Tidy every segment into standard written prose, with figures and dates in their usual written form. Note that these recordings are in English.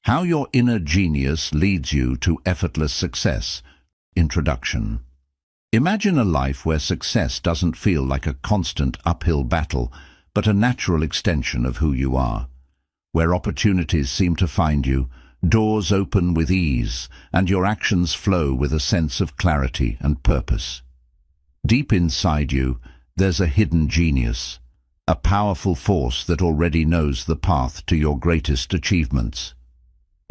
How your inner genius leads you to effortless success. Introduction. Imagine a life where success doesn't feel like a constant uphill battle, but a natural extension of who you are. Where opportunities seem to find you, doors open with ease, and your actions flow with a sense of clarity and purpose. Deep inside you, there's a hidden genius, a powerful force that already knows the path to your greatest achievements.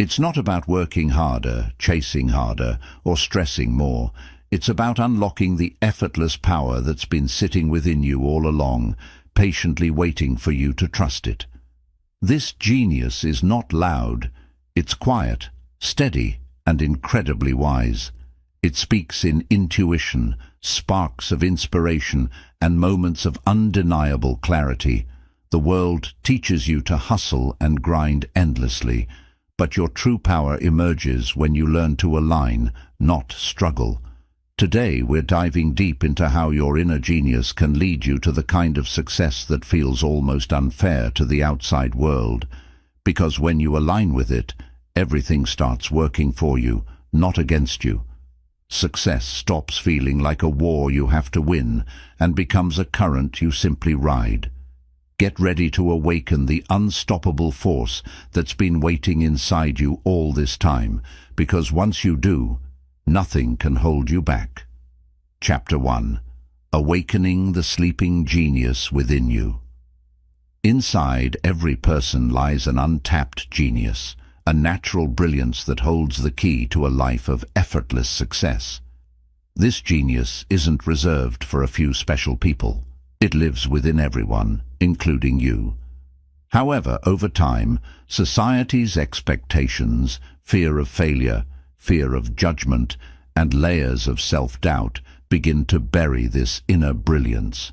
It's not about working harder, chasing harder, or stressing more. It's about unlocking the effortless power that's been sitting within you all along, patiently waiting for you to trust it. This genius is not loud. It's quiet, steady, and incredibly wise. It speaks in intuition, sparks of inspiration, and moments of undeniable clarity. The world teaches you to hustle and grind endlessly, but your true power emerges when you learn to align, not struggle. Today we're diving deep into how your inner genius can lead you to the kind of success that feels almost unfair to the outside world. Because when you align with it, everything starts working for you, not against you. Success stops feeling like a war you have to win and becomes a current you simply ride. Get ready to awaken the unstoppable force that's been waiting inside you all this time, because once you do, nothing can hold you back. Chapter 1. Awakening the Sleeping Genius Within You. Inside every person lies an untapped genius, a natural brilliance that holds the key to a life of effortless success. This genius isn't reserved for a few special people. It lives within everyone, including you. However, over time, society's expectations, fear of failure, fear of judgment, and layers of self-doubt begin to bury this inner brilliance.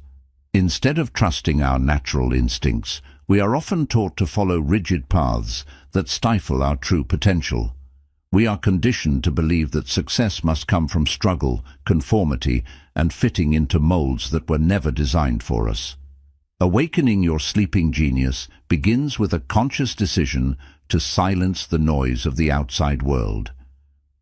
Instead of trusting our natural instincts, we are often taught to follow rigid paths that stifle our true potential. We are conditioned to believe that success must come from struggle, conformity, and fitting into molds that were never designed for us. Awakening your sleeping genius begins with a conscious decision to silence the noise of the outside world.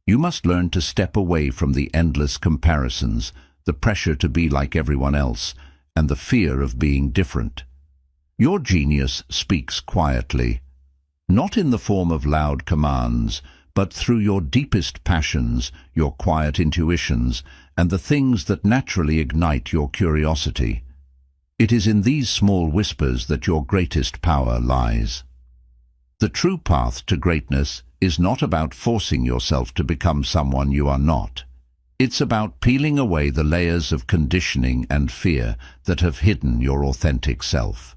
You must learn to step away from the endless comparisons, the pressure to be like everyone else, and the fear of being different. Your genius speaks quietly, not in the form of loud commands, but through your deepest passions, your quiet intuitions, and the things that naturally ignite your curiosity. It is in these small whispers that your greatest power lies. The true path to greatness is not about forcing yourself to become someone you are not. It's about peeling away the layers of conditioning and fear that have hidden your authentic self.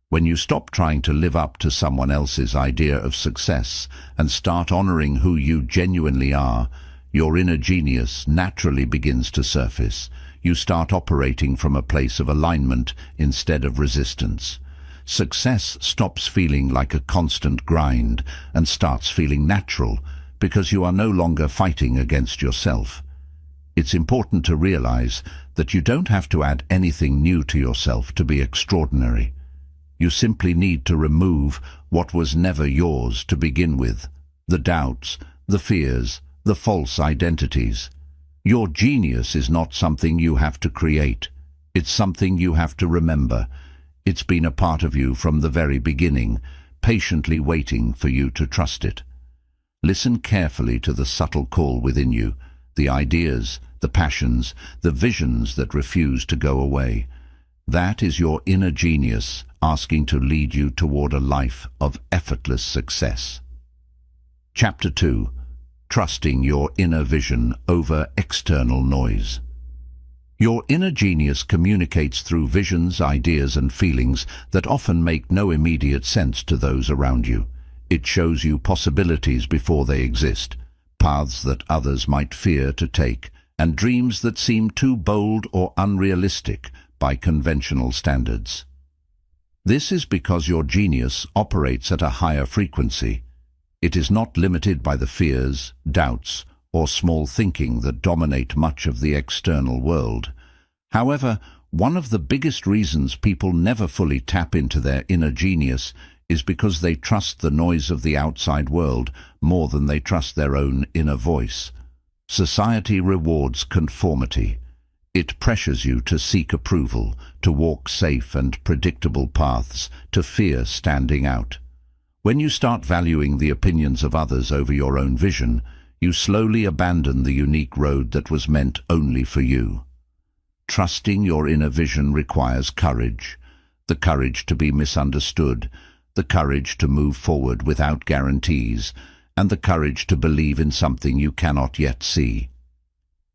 When you stop trying to live up to someone else's idea of success and start honoring who you genuinely are, your inner genius naturally begins to surface. You start operating from a place of alignment instead of resistance. Success stops feeling like a constant grind and starts feeling natural because you are no longer fighting against yourself. It's important to realize that you don't have to add anything new to yourself to be extraordinary. You simply need to remove what was never yours to begin with, the doubts, the fears, the false identities. Your genius is not something you have to create. It's something you have to remember. It's been a part of you from the very beginning, patiently waiting for you to trust it. Listen carefully to the subtle call within you, the ideas, the passions, the visions that refuse to go away. That is your inner genius asking to lead you toward a life of effortless success. Chapter 2. Trusting your inner vision over external noise. Your inner genius communicates through visions, ideas, and feelings that often make no immediate sense to those around you. It shows you possibilities before they exist, paths that others might fear to take, and dreams that seem too bold or unrealistic by conventional standards. This is because your genius operates at a higher frequency. It is not limited by the fears, doubts, or small thinking that dominate much of the external world. However, one of the biggest reasons people never fully tap into their inner genius is because they trust the noise of the outside world more than they trust their own inner voice. Society rewards conformity. It pressures you to seek approval, to walk safe and predictable paths, to fear standing out. When you start valuing the opinions of others over your own vision, you slowly abandon the unique road that was meant only for you. Trusting your inner vision requires courage, the courage to be misunderstood, the courage to move forward without guarantees, and the courage to believe in something you cannot yet see.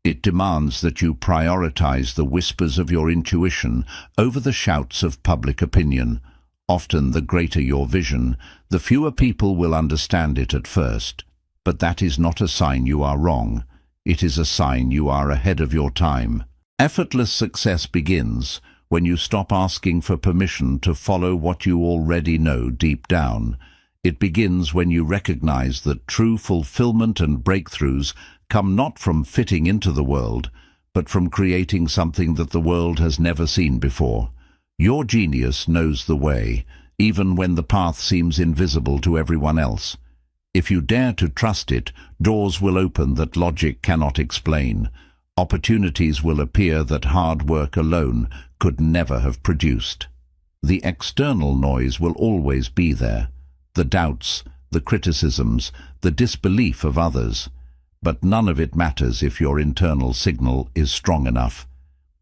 It demands that you prioritize the whispers of your intuition over the shouts of public opinion. Often, the greater your vision, the fewer people will understand it at first. But that is not a sign you are wrong. It is a sign you are ahead of your time. Effortless success begins when you stop asking for permission to follow what you already know deep down. It begins when you recognize that true fulfillment and breakthroughs come not from fitting into the world, but from creating something that the world has never seen before. Your genius knows the way, even when the path seems invisible to everyone else. If you dare to trust it, doors will open that logic cannot explain. Opportunities will appear that hard work alone could never have produced. The external noise will always be there, the doubts, the criticisms, the disbelief of others. But none of it matters if your internal signal is strong enough.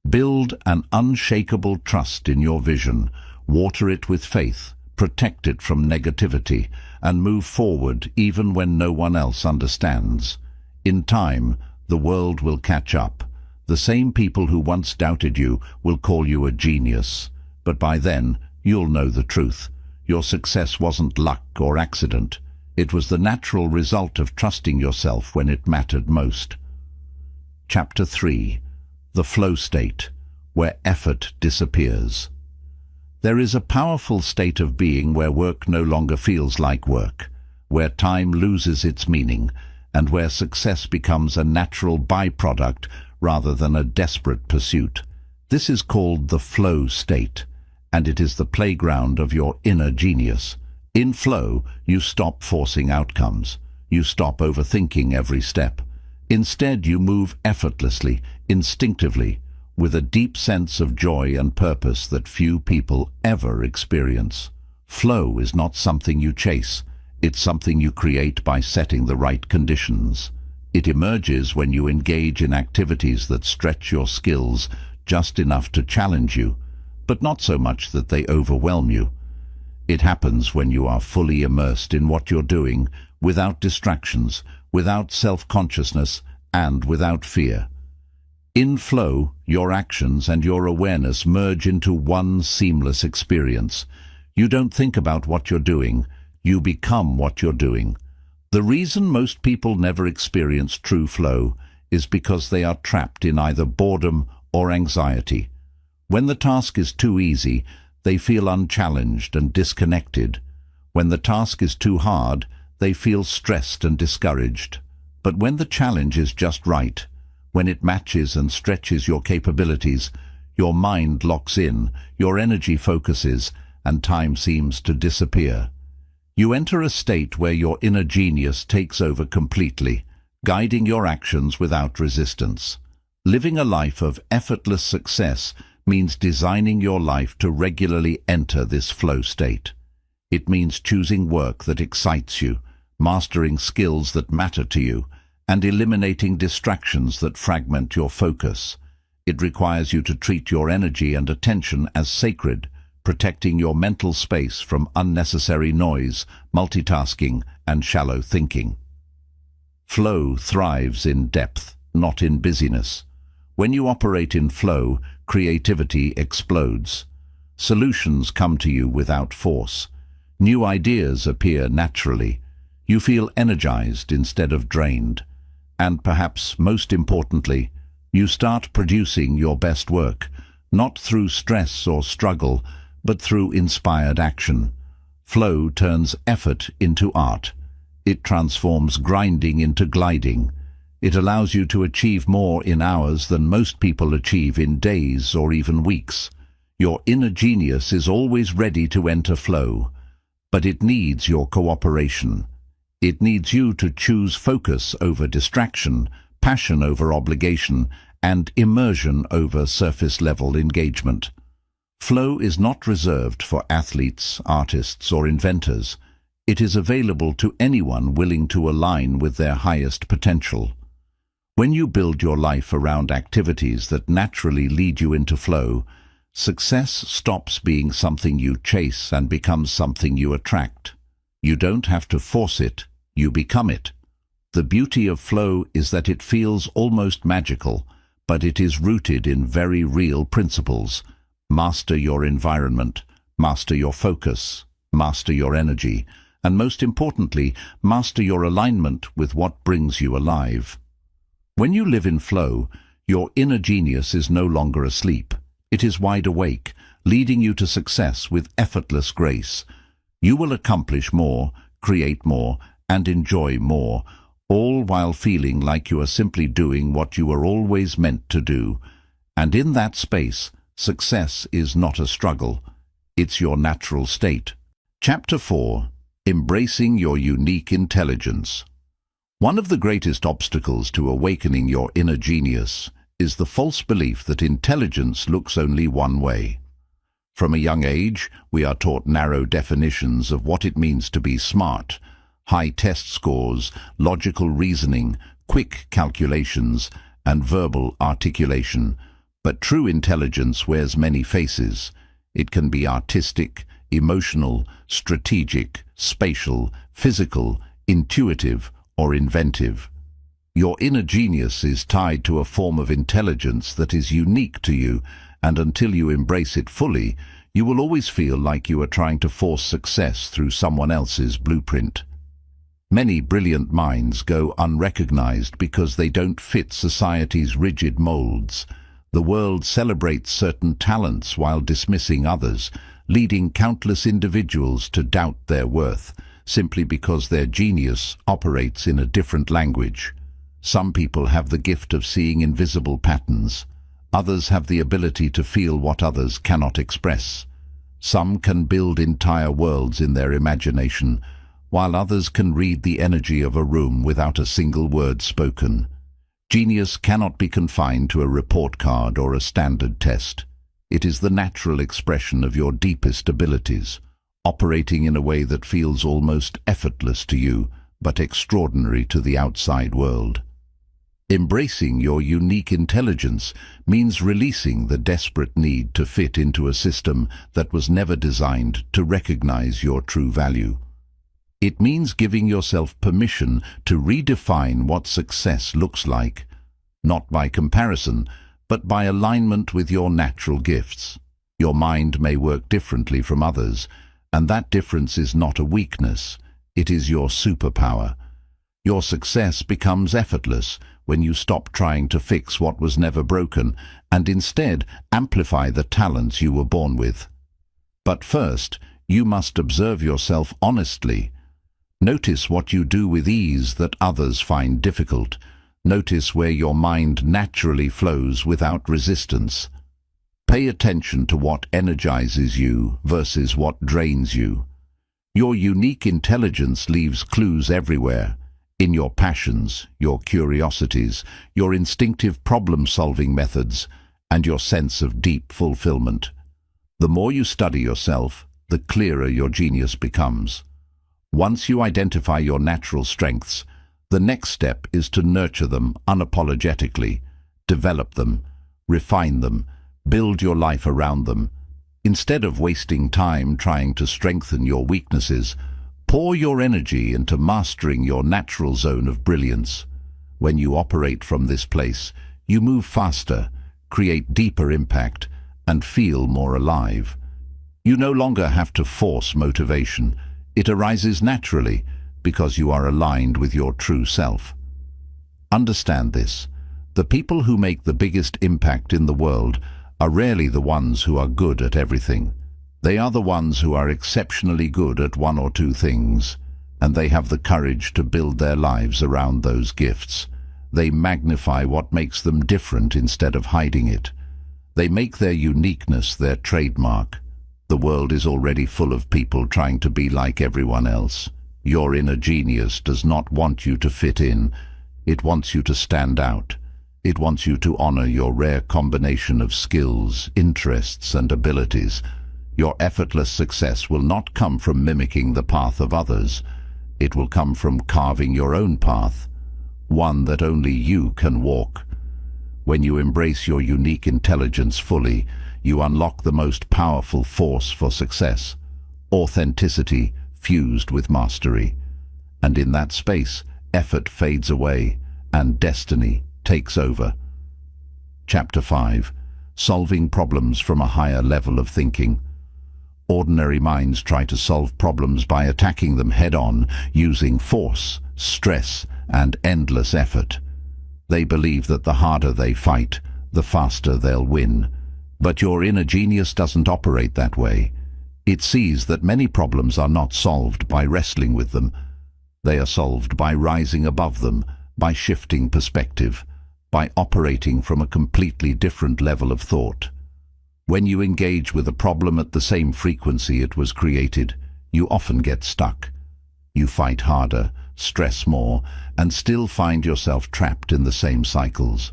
Build an unshakable trust in your vision, water it with faith, protect it from negativity, and move forward even when no one else understands. In time, the world will catch up. The same people who once doubted you will call you a genius. But by then, you'll know the truth. Your success wasn't luck or accident. It was the natural result of trusting yourself when it mattered most. Chapter 3. The Flow State, where effort disappears. There is a powerful state of being where work no longer feels like work, where time loses its meaning, and where success becomes a natural byproduct rather than a desperate pursuit. This is called the flow state, and it is the playground of your inner genius. In flow, you stop forcing outcomes. You stop overthinking every step. Instead, you move effortlessly, instinctively, with a deep sense of joy and purpose that few people ever experience. Flow is not something you chase. It's something you create by setting the right conditions. It emerges when you engage in activities that stretch your skills just enough to challenge you, but not so much that they overwhelm you. It happens when you are fully immersed in what you're doing, without distractions, without self-consciousness, and without fear. In flow, your actions and your awareness merge into one seamless experience. You don't think about what you're doing, you become what you're doing. The reason most people never experience true flow is because they are trapped in either boredom or anxiety. When the task is too easy, they feel unchallenged and disconnected. When the task is too hard, they feel stressed and discouraged. But when the challenge is just right, when it matches and stretches your capabilities, your mind locks in, your energy focuses, and time seems to disappear. You enter a state where your inner genius takes over completely, guiding your actions without resistance. Living a life of effortless success means designing your life to regularly enter this flow state. It means choosing work that excites you, mastering skills that matter to you, and eliminating distractions that fragment your focus. It requires you to treat your energy and attention as sacred, protecting your mental space from unnecessary noise, multitasking, and shallow thinking. Flow thrives in depth, not in busyness. When you operate in flow, creativity explodes. Solutions come to you without force. New ideas appear naturally. You feel energized instead of drained. And perhaps most importantly, you start producing your best work, not through stress or struggle, but through inspired action. Flow turns effort into art. It transforms grinding into gliding. It allows you to achieve more in hours than most people achieve in days or even weeks. Your inner genius is always ready to enter flow. but it needs your cooperation. It needs you to choose focus over distraction, passion over obligation, and immersion over surface-level engagement. Flow is not reserved for athletes, artists, or inventors. It is available to anyone willing to align with their highest potential. When you build your life around activities that naturally lead you into flow, success stops being something you chase and becomes something you attract. You don't have to force it, you become it. The beauty of flow is that it feels almost magical, but it is rooted in very real principles. Master your environment, master your focus, master your energy, and most importantly, master your alignment with what brings you alive. When you live in flow, your inner genius is no longer asleep. It is wide awake, leading you to success with effortless grace. You will accomplish more, create more, and enjoy more, all while feeling like you are simply doing what you were always meant to do. And in that space, success is not a struggle. It's your natural state. Chapter 4. Embracing your unique intelligence. One of the greatest obstacles to awakening your inner genius is the false belief that intelligence looks only one way. From a young age, we are taught narrow definitions of what it means to be smart: high test scores, logical reasoning, quick calculations, and verbal articulation. But true intelligence wears many faces. It can be artistic, emotional, strategic, spatial, physical, intuitive, or inventive. Your inner genius is tied to a form of intelligence that is unique to you, and until you embrace it fully, you will always feel like you are trying to force success through someone else's blueprint. Many brilliant minds go unrecognized because they don't fit society's rigid molds. The world celebrates certain talents while dismissing others, leading countless individuals to doubt their worth, simply because their genius operates in a different language. Some people have the gift of seeing invisible patterns. Others have the ability to feel what others cannot express. Some can build entire worlds in their imagination, while others can read the energy of a room without a single word spoken. Genius cannot be confined to a report card or a standard test. It is the natural expression of your deepest abilities, operating in a way that feels almost effortless to you, but extraordinary to the outside world. Embracing your unique intelligence means releasing the desperate need to fit into a system that was never designed to recognize your true value. It means giving yourself permission to redefine what success looks like, not by comparison, but by alignment with your natural gifts. Your mind may work differently from others, and that difference is not a weakness, it is your superpower. Your success becomes effortless when you stop trying to fix what was never broken and instead amplify the talents you were born with. But first, you must observe yourself honestly. Notice what you do with ease that others find difficult. Notice where your mind naturally flows without resistance. Pay attention to what energizes you versus what drains you. Your unique intelligence leaves clues everywhere, in your passions, your curiosities, your instinctive problem-solving methods, and your sense of deep fulfillment. The more you study yourself, the clearer your genius becomes. Once you identify your natural strengths, the next step is to nurture them unapologetically, develop them, refine them, build your life around them. Instead of wasting time trying to strengthen your weaknesses, pour your energy into mastering your natural zone of brilliance. When you operate from this place, you move faster, create deeper impact, and feel more alive. You no longer have to force motivation. It arises naturally because you are aligned with your true self. Understand this. The people who make the biggest impact in the world are rarely the ones who are good at everything. They are the ones who are exceptionally good at one or two things, and they have the courage to build their lives around those gifts. They magnify what makes them different instead of hiding it. They make their uniqueness their trademark. The world is already full of people trying to be like everyone else. Your inner genius does not want you to fit in. It wants you to stand out. It wants you to honor your rare combination of skills, interests, and abilities. Your effortless success will not come from mimicking the path of others. It will come from carving your own path, one that only you can walk. When you embrace your unique intelligence fully, you unlock the most powerful force for success, authenticity fused with mastery. And in that space, effort fades away and destiny takes over. Chapter 5. Solving problems from a higher level of thinking. Ordinary minds try to solve problems by attacking them head-on, using force, stress, and endless effort. They believe that the harder they fight, the faster they'll win. But your inner genius doesn't operate that way. It sees that many problems are not solved by wrestling with them. They are solved by rising above them, by shifting perspective, by operating from a completely different level of thought. When you engage with a problem at the same frequency it was created, you often get stuck. You fight harder, stress more, and still find yourself trapped in the same cycles.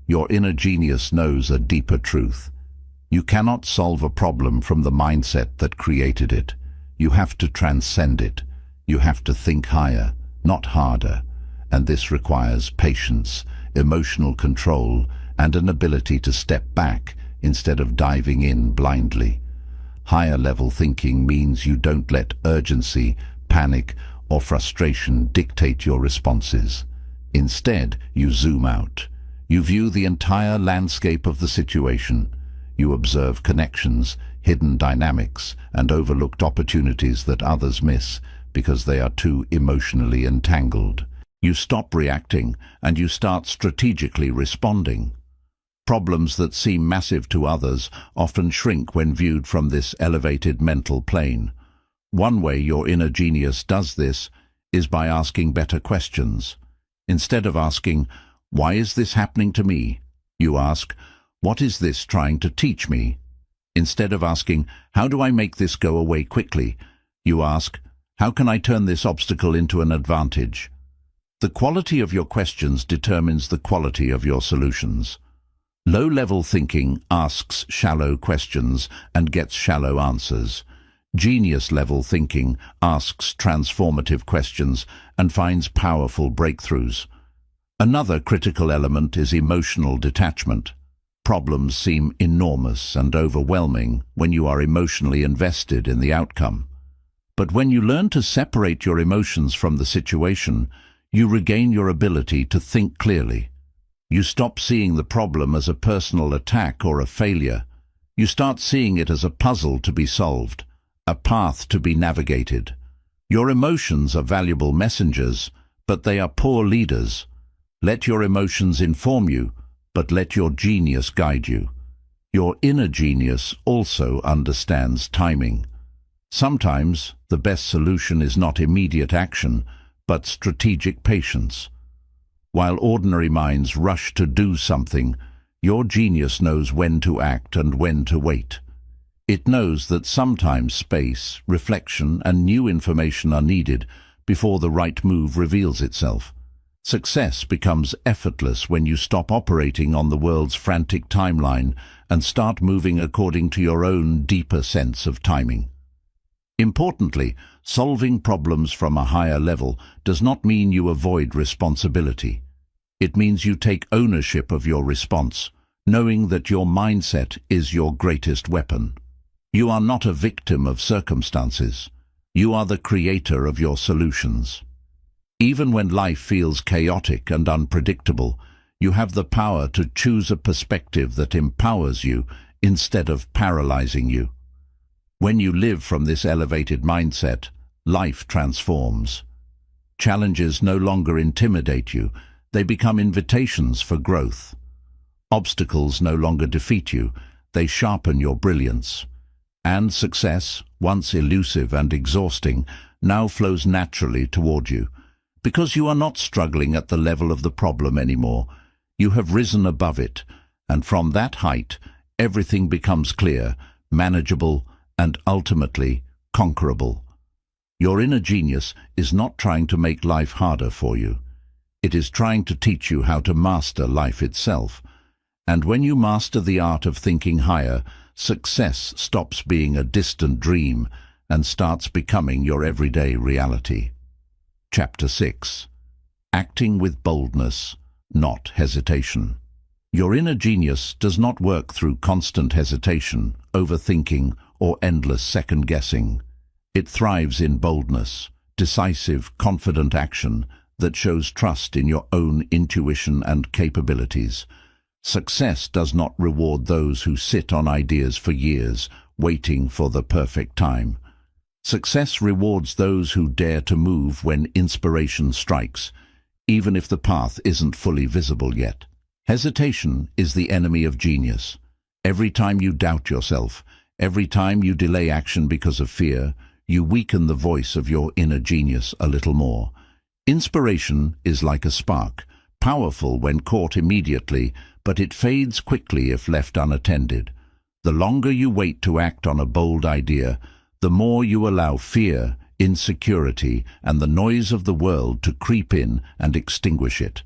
Your inner genius knows a deeper truth. You cannot solve a problem from the mindset that created it. You have to transcend it. You have to think higher, not harder. And this requires patience, emotional control, and an ability to step back instead of diving in blindly. Higher level thinking means you don't let urgency, panic, or frustration dictate your responses. Instead, you zoom out. You view the entire landscape of the situation. You observe connections, hidden dynamics, and overlooked opportunities that others miss because they are too emotionally entangled. You stop reacting and you start strategically responding. Problems that seem massive to others often shrink when viewed from this elevated mental plane. One way your inner genius does this is by asking better questions. Instead of asking, "Why is this happening to me?" you ask, "What is this trying to teach me?" Instead of asking, "How do I make this go away quickly?" you ask, "How can I turn this obstacle into an advantage?" The quality of your questions determines the quality of your solutions. Low-level thinking asks shallow questions and gets shallow answers. Genius-level thinking asks transformative questions and finds powerful breakthroughs. Another critical element is emotional detachment. Problems seem enormous and overwhelming when you are emotionally invested in the outcome. But when you learn to separate your emotions from the situation, you regain your ability to think clearly. You stop seeing the problem as a personal attack or a failure. You start seeing it as a puzzle to be solved, a path to be navigated. Your emotions are valuable messengers, but they are poor leaders. Let your emotions inform you, but let your genius guide you. Your inner genius also understands timing. Sometimes the best solution is not immediate action, but strategic patience. While ordinary minds rush to do something, your genius knows when to act and when to wait. It knows that sometimes space, reflection, and new information are needed before the right move reveals itself. Success becomes effortless when you stop operating on the world's frantic timeline and start moving according to your own deeper sense of timing. Importantly, solving problems from a higher level does not mean you avoid responsibility. It means you take ownership of your response, knowing that your mindset is your greatest weapon. You are not a victim of circumstances. You are the creator of your solutions. Even when life feels chaotic and unpredictable, you have the power to choose a perspective that empowers you instead of paralyzing you. When you live from this elevated mindset, life transforms. Challenges no longer intimidate you, they become invitations for growth. Obstacles no longer defeat you, they sharpen your brilliance. And success, once elusive and exhausting, now flows naturally toward you. Because you are not struggling at the level of the problem anymore, you have risen above it, and from that height, everything becomes clear, manageable, and ultimately conquerable. Your inner genius is not trying to make life harder for you. It is trying to teach you how to master life itself. And when you master the art of thinking higher, success stops being a distant dream and starts becoming your everyday reality. Chapter 6. Acting with boldness, not hesitation. Your inner genius does not work through constant hesitation, overthinking, or endless second-guessing. It thrives in boldness, decisive, confident action that shows trust in your own intuition and capabilities. Success does not reward those who sit on ideas for years, waiting for the perfect time. Success rewards those who dare to move when inspiration strikes, even if the path isn't fully visible yet. Hesitation is the enemy of genius. Every time you doubt yourself, every time you delay action because of fear, you weaken the voice of your inner genius a little more. Inspiration is like a spark, powerful when caught immediately, but it fades quickly if left unattended. The longer you wait to act on a bold idea, the more you allow fear, insecurity, and the noise of the world to creep in and extinguish it.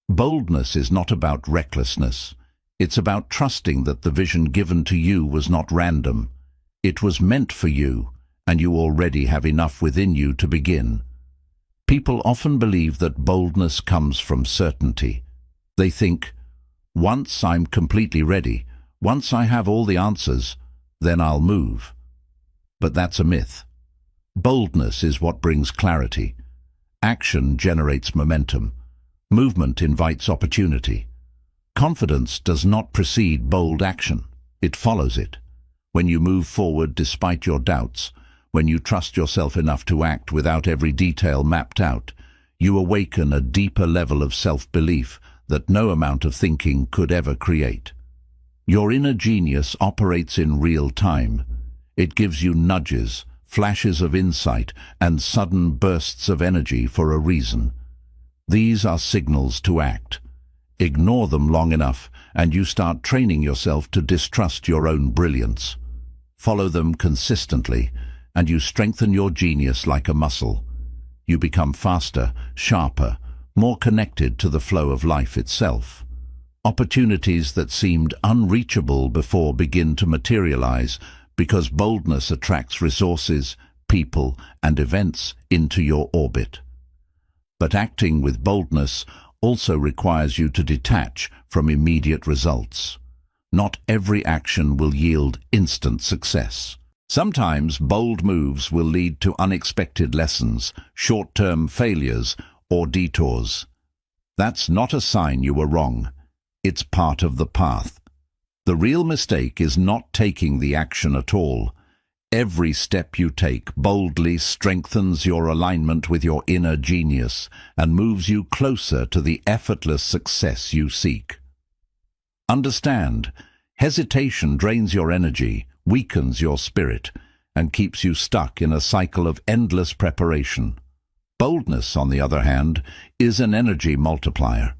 Boldness is not about recklessness. It's about trusting that the vision given to you was not random. It was meant for you, and you already have enough within you to begin. People often believe that boldness comes from certainty. They think, once I'm completely ready, once I have all the answers, then I'll move. But that's a myth. Boldness is what brings clarity. Action generates momentum. Movement invites opportunity. Confidence does not precede bold action. It follows it. When you move forward despite your doubts, when you trust yourself enough to act without every detail mapped out, you awaken a deeper level of self-belief that no amount of thinking could ever create. Your inner genius operates in real time. It gives you nudges, flashes of insight, and sudden bursts of energy for a reason. These are signals to act. Ignore them long enough, and you start training yourself to distrust your own brilliance. Follow them consistently, and you strengthen your genius like a muscle. You become faster, sharper, more connected to the flow of life itself. Opportunities that seemed unreachable before begin to materialize because boldness attracts resources, people, and events into your orbit. But acting with boldness also requires you to detach from immediate results. Not every action will yield instant success. Sometimes bold moves will lead to unexpected lessons, short-term failures, or detours. That's not a sign you were wrong. It's part of the path. The real mistake is not taking the action at all. Every step you take boldly strengthens your alignment with your inner genius and moves you closer to the effortless success you seek. Understand, hesitation drains your energy, weakens your spirit, and keeps you stuck in a cycle of endless preparation. Boldness, on the other hand, is an energy multiplier.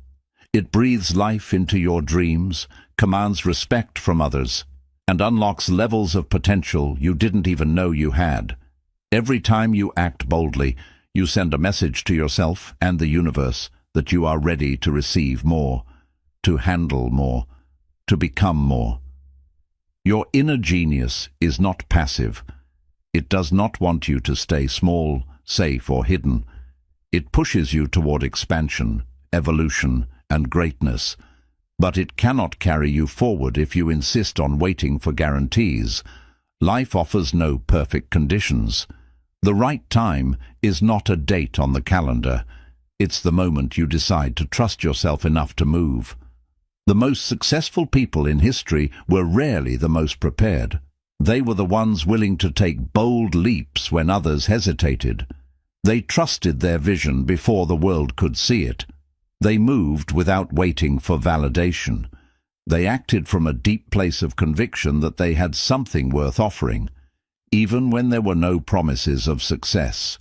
It breathes life into your dreams, commands respect from others, and unlocks levels of potential you didn't even know you had. Every time you act boldly, you send a message to yourself and the universe that you are ready to receive more, to handle more, to become more. Your inner genius is not passive. It does not want you to stay small, safe, or hidden. It pushes you toward expansion, evolution, and greatness. But it cannot carry you forward if you insist on waiting for guarantees. Life offers no perfect conditions. The right time is not a date on the calendar. It's the moment you decide to trust yourself enough to move. The most successful people in history were rarely the most prepared. They were the ones willing to take bold leaps when others hesitated. They trusted their vision before the world could see it. They moved without waiting for validation. They acted from a deep place of conviction that they had something worth offering, even when there were no promises of success.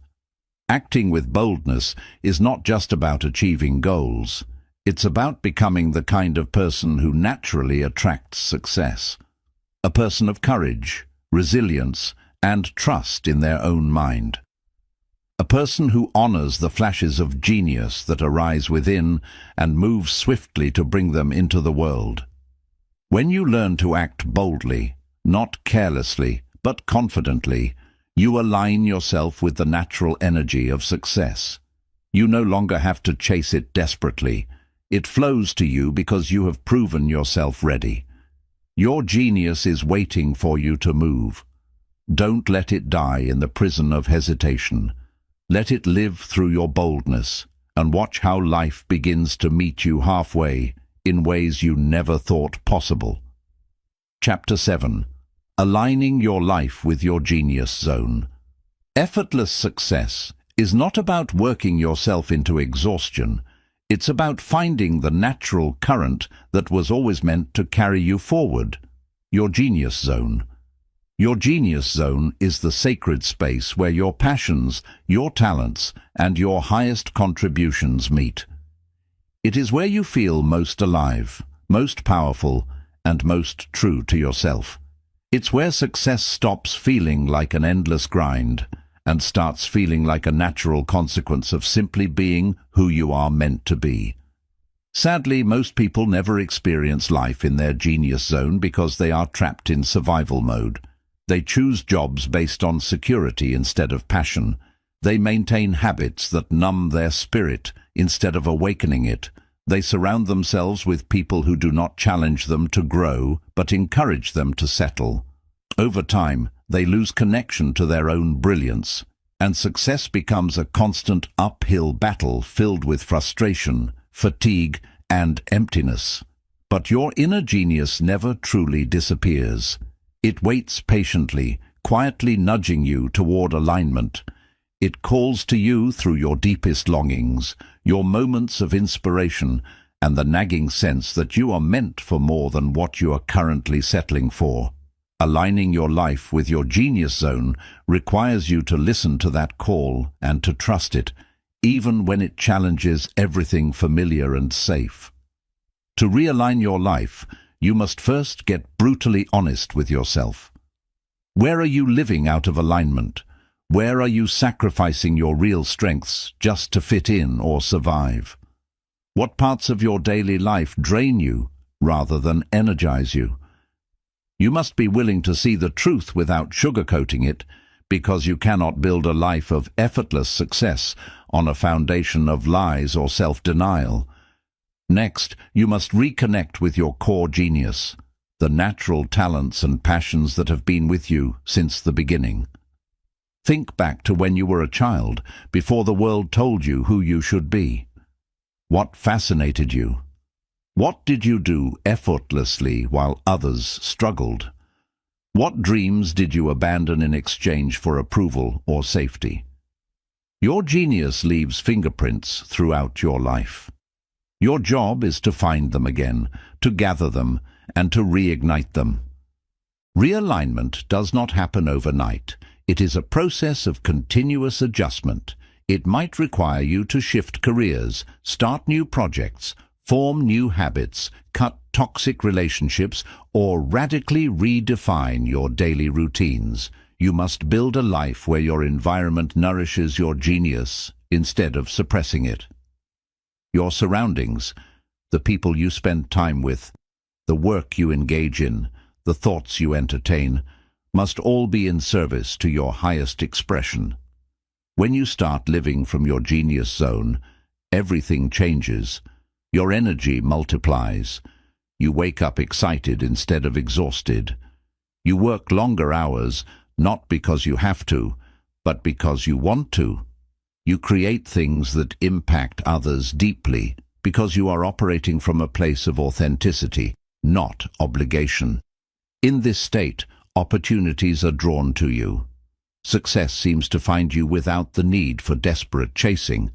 Acting with boldness is not just about achieving goals. It's about becoming the kind of person who naturally attracts success. A person of courage, resilience, and trust in their own mind. A person who honors the flashes of genius that arise within and moves swiftly to bring them into the world. When you learn to act boldly, not carelessly, but confidently, you align yourself with the natural energy of success. You no longer have to chase it desperately. It flows to you because you have proven yourself ready. Your genius is waiting for you to move. Don't let it die in the prison of hesitation. Let it live through your boldness, and watch how life begins to meet you halfway in ways you never thought possible. Chapter 7. Aligning your life with your genius zone. Effortless success is not about working yourself into exhaustion. It's about finding the natural current that was always meant to carry you forward, your genius zone. Your genius zone is the sacred space where your passions, your talents, and your highest contributions meet. It is where you feel most alive, most powerful, and most true to yourself. It's where success stops feeling like an endless grind and starts feeling like a natural consequence of simply being who you are meant to be. Sadly, most people never experience life in their genius zone because they are trapped in survival mode. They choose jobs based on security instead of passion. They maintain habits that numb their spirit instead of awakening it. They surround themselves with people who do not challenge them to grow, but encourage them to settle. Over time, they lose connection to their own brilliance, and success becomes a constant uphill battle filled with frustration, fatigue, and emptiness. But your inner genius never truly disappears. It waits patiently, quietly nudging you toward alignment. It calls to you through your deepest longings, your moments of inspiration, and the nagging sense that you are meant for more than what you are currently settling for. Aligning your life with your genius zone requires you to listen to that call and to trust it, even when it challenges everything familiar and safe. To realign your life, you must first get brutally honest with yourself. Where are you living out of alignment? Where are you sacrificing your real strengths just to fit in or survive? What parts of your daily life drain you rather than energize you? You must be willing to see the truth without sugarcoating it, because you cannot build a life of effortless success on a foundation of lies or self-denial. Next, you must reconnect with your core genius, the natural talents and passions that have been with you since the beginning. Think back to when you were a child, before the world told you who you should be. What fascinated you? What did you do effortlessly while others struggled? What dreams did you abandon in exchange for approval or safety? Your genius leaves fingerprints throughout your life. Your job is to find them again, to gather them, and to reignite them. Realignment does not happen overnight. It is a process of continuous adjustment. It might require you to shift careers, start new projects, form new habits, cut toxic relationships, or radically redefine your daily routines. You must build a life where your environment nourishes your genius instead of suppressing it. Your surroundings, the people you spend time with, the work you engage in, the thoughts you entertain, must all be in service to your highest expression. When you start living from your genius zone, everything changes. Your energy multiplies. You wake up excited instead of exhausted. You work longer hours, not because you have to, but because you want to. You create things that impact others deeply because you are operating from a place of authenticity, not obligation. In this state, opportunities are drawn to you. Success seems to find you without the need for desperate chasing.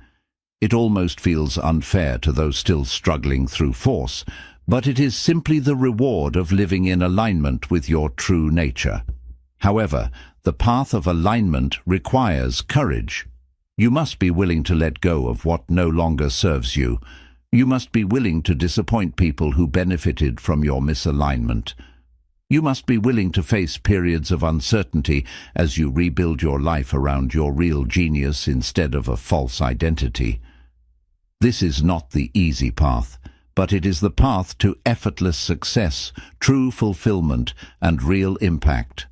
It almost feels unfair to those still struggling through force, but it is simply the reward of living in alignment with your true nature. However, the path of alignment requires courage. You must be willing to let go of what no longer serves you. You must be willing to disappoint people who benefited from your misalignment. You must be willing to face periods of uncertainty as you rebuild your life around your real genius instead of a false identity. This is not the easy path, but it is the path to effortless success, true fulfillment, and real impact.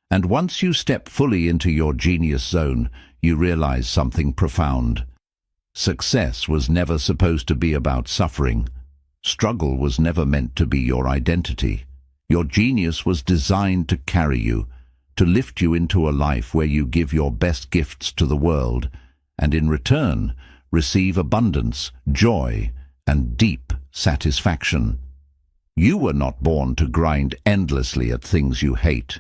And once you step fully into your genius zone, you realize something profound. Success was never supposed to be about suffering. Struggle was never meant to be your identity. Your genius was designed to carry you, to lift you into a life where you give your best gifts to the world, and in return, receive abundance, joy, and deep satisfaction. You were not born to grind endlessly at things you hate.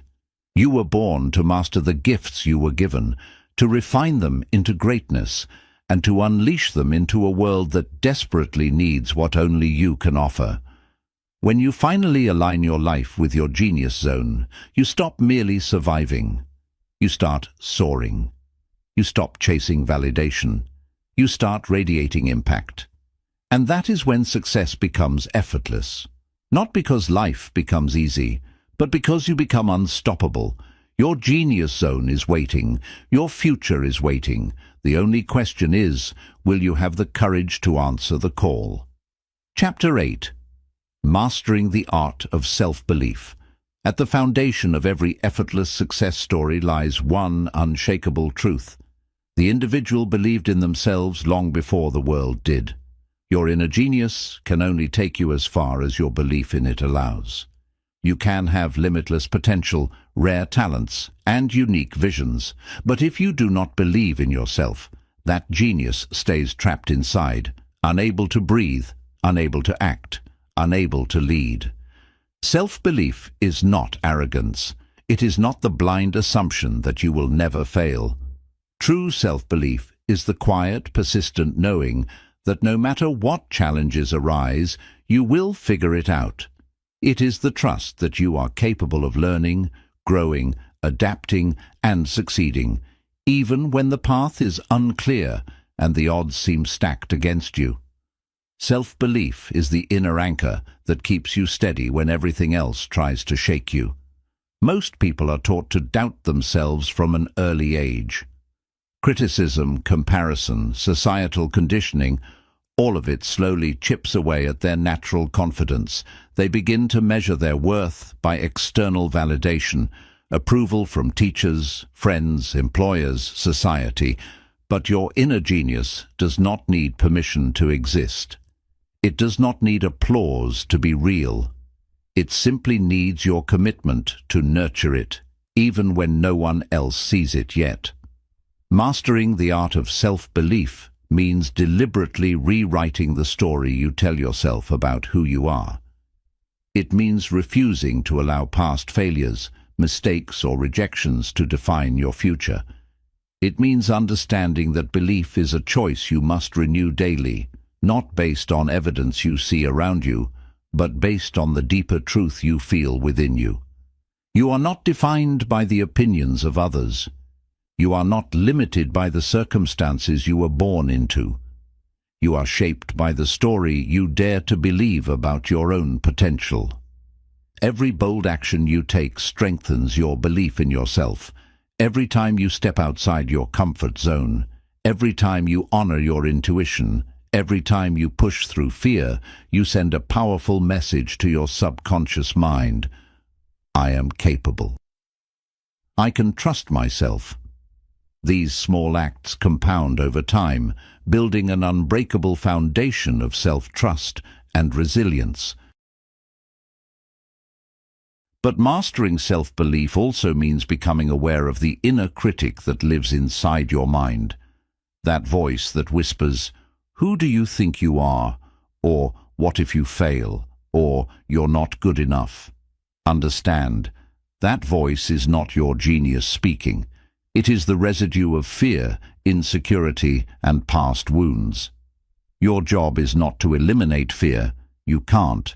You were born to master the gifts you were given, to refine them into greatness, and to unleash them into a world that desperately needs what only you can offer. When you finally align your life with your genius zone, you stop merely surviving. You start soaring. You stop chasing validation. You start radiating impact. And that is when success becomes effortless. Not because life becomes easy, but because you become unstoppable. Your genius zone is waiting. Your future is waiting. The only question is, will you have the courage to answer the call? Chapter 8. Mastering the Art of Self-Belief. At the foundation of every effortless success story lies one unshakable truth. The individual believed in themselves long before the world did. Your inner genius can only take you as far as your belief in it allows. You can have limitless potential, rare talents, and unique visions, but if you do not believe in yourself, that genius stays trapped inside, unable to breathe, unable to act, unable to lead. Self-belief is not arrogance. It is not the blind assumption that you will never fail. True self-belief is the quiet, persistent knowing that no matter what challenges arise, you will figure it out. It is the trust that you are capable of learning, growing, adapting, and succeeding, even when the path is unclear and the odds seem stacked against you. Self-belief is the inner anchor that keeps you steady when everything else tries to shake you. Most people are taught to doubt themselves from an early age. Criticism, comparison, societal conditioning, all of it slowly chips away at their natural confidence. They begin to measure their worth by external validation, approval from teachers, friends, employers, society. But your inner genius does not need permission to exist. It does not need applause to be real. It simply needs your commitment to nurture it, even when no one else sees it yet. Mastering the art of self-belief means deliberately rewriting the story you tell yourself about who you are. It means refusing to allow past failures, mistakes, or rejections to define your future. It means understanding that belief is a choice you must renew daily, not based on evidence you see around you, but based on the deeper truth you feel within you. You are not defined by the opinions of others. You are not limited by the circumstances you were born into. You are shaped by the story you dare to believe about your own potential. Every bold action you take strengthens your belief in yourself. Every time you step outside your comfort zone, every time you honor your intuition, every time you push through fear, you send a powerful message to your subconscious mind. I am capable. I can trust myself. These small acts compound over time, building an unbreakable foundation of self-trust and resilience. But mastering self-belief also means becoming aware of the inner critic that lives inside your mind. That voice that whispers, "Who do you think you are?" or "What if you fail?" or "You're not good enough." Understand, that voice is not your genius speaking. It is the residue of fear, insecurity, and past wounds. Your job is not to eliminate fear. You can't.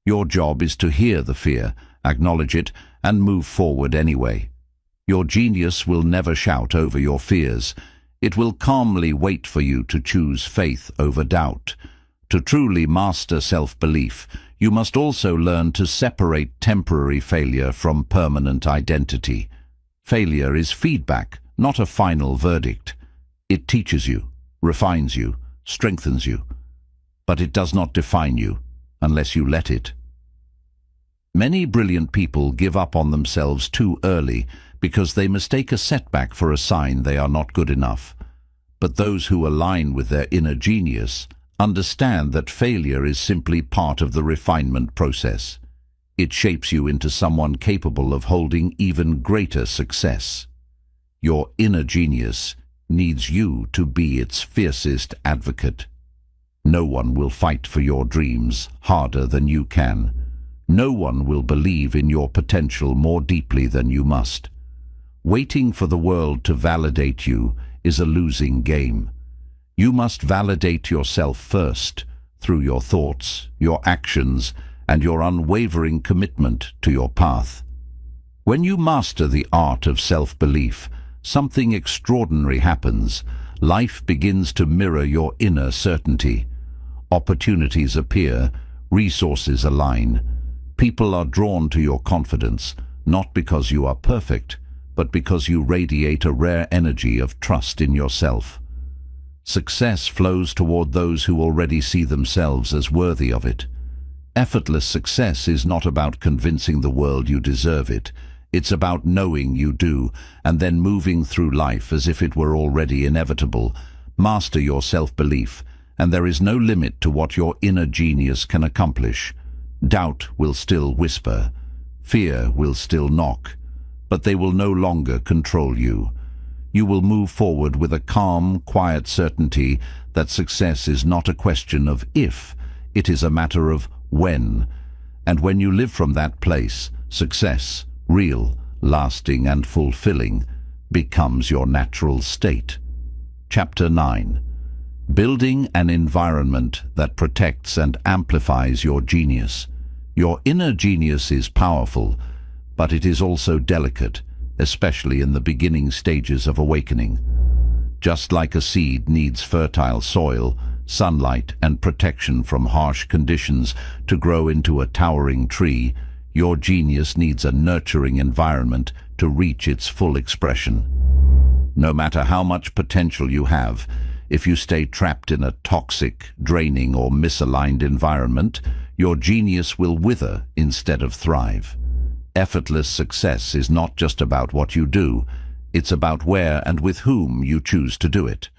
Your job is to hear the fear, acknowledge it, and move forward anyway. Your genius will never shout over your fears. It will calmly wait for you to choose faith over doubt. To truly master self-belief, you must also learn to separate temporary failure from permanent identity. Failure is feedback, not a final verdict. It teaches you, refines you, strengthens you, but it does not define you unless you let it. Many brilliant people give up on themselves too early because they mistake a setback for a sign they are not good enough. But those who align with their inner genius understand that failure is simply part of the refinement process. It shapes you into someone capable of holding even greater success. Your inner genius needs you to be its fiercest advocate. No one will fight for your dreams harder than you can. No one will believe in your potential more deeply than you must. Waiting for the world to validate you is a losing game. You must validate yourself first, through your thoughts, your actions, and your unwavering commitment to your path. When you master the art of self-belief, something extraordinary happens. Life begins to mirror your inner certainty. Opportunities appear, resources align. People are drawn to your confidence, not because you are perfect, but because you radiate a rare energy of trust in yourself. Success flows toward those who already see themselves as worthy of it. Effortless success is not about convincing the world you deserve it. It's about knowing you do, and then moving through life as if it were already inevitable. Master your self-belief, and there is no limit to what your inner genius can accomplish. Doubt will still whisper. Fear will still knock, but they will no longer control you. You will move forward with a calm, quiet certainty that success is not a question of if, it is a matter of when. And when you live from that place, success, real, lasting and fulfilling, becomes your natural state. Chapter 9. Building an environment that protects and amplifies your genius. Your inner genius is powerful, but it is also delicate, especially in the beginning stages of awakening. Just like a seed needs fertile soil, sunlight, and protection from harsh conditions to grow into a towering tree, your genius needs a nurturing environment to reach its full expression. No matter how much potential you have, if you stay trapped in a toxic, draining, or misaligned environment, your genius will wither instead of thrive. Effortless success is not just about what you do, it's about where and with whom you choose to do it.